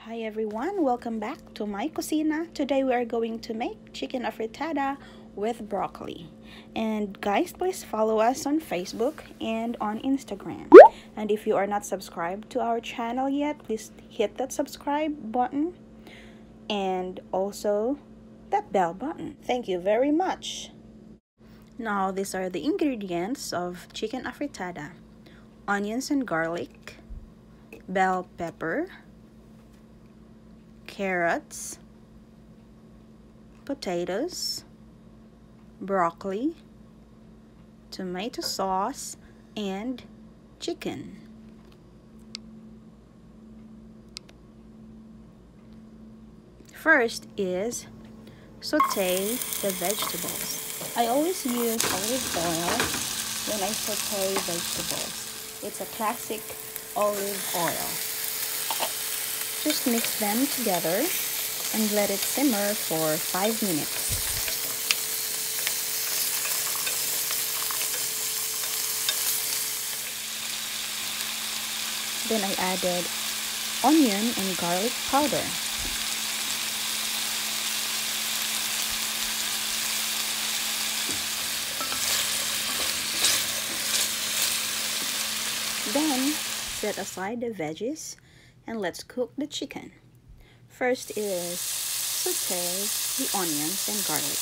Hi everyone, welcome back to my kusina. Today we are going to make chicken afritada with broccoli. And guys, please follow us on Facebook and on Instagram. And if you are not subscribed to our channel yet, please hit that subscribe button and also that bell button. Thank you very much. Now these are the ingredients of chicken afritada: onions and garlic, bell pepper, carrots, potatoes, broccoli, tomato sauce, and chicken. First is saute the vegetables. I always use olive oil when I saute vegetables. It's a classic olive oil. Just mix them together and let it simmer for 5 minutes. Then I added onion and garlic powder. Then set aside the veggies and let's cook the chicken. First is saute the onions and garlic.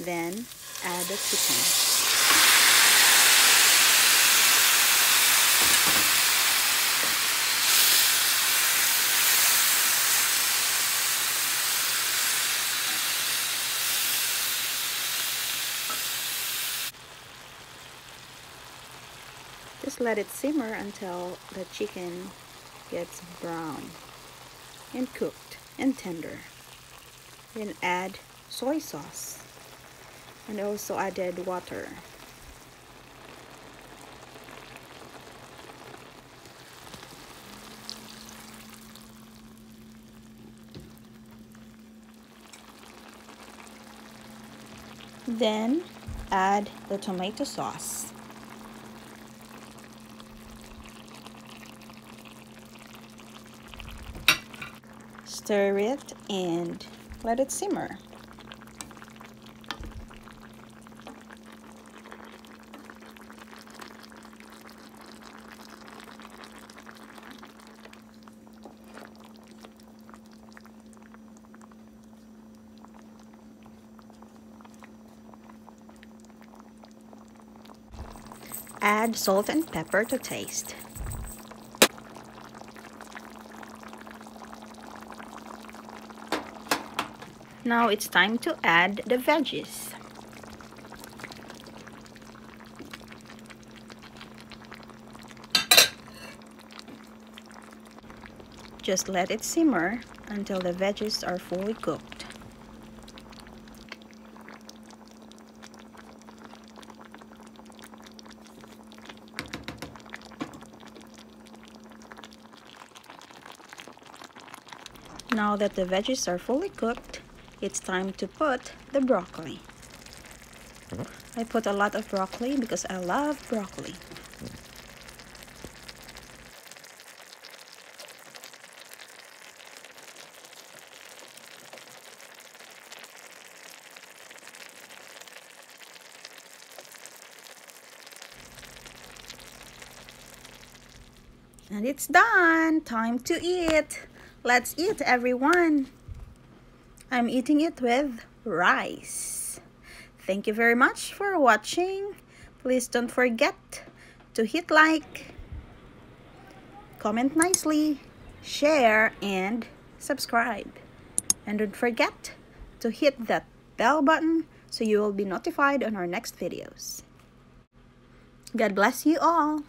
Then add the chicken. Just let it simmer until the chicken gets brown and cooked and tender. Then add soy sauce and also added water. Then add the tomato sauce. Stir it and let it simmer. Add salt and pepper to taste. Now it's time to add the veggies. Just let it simmer until the veggies are fully cooked. Now that the veggies are fully cooked, it's time to put the broccoli. I put a lot of broccoli because I love broccoli. And it's done! Time to eat! Let's eat, everyone! I'm eating it with rice. Thank you very much for watching. Please don't forget to hit like, comment nicely, share, and subscribe. And don't forget to hit that bell button so you will be notified on our next videos. God bless you all.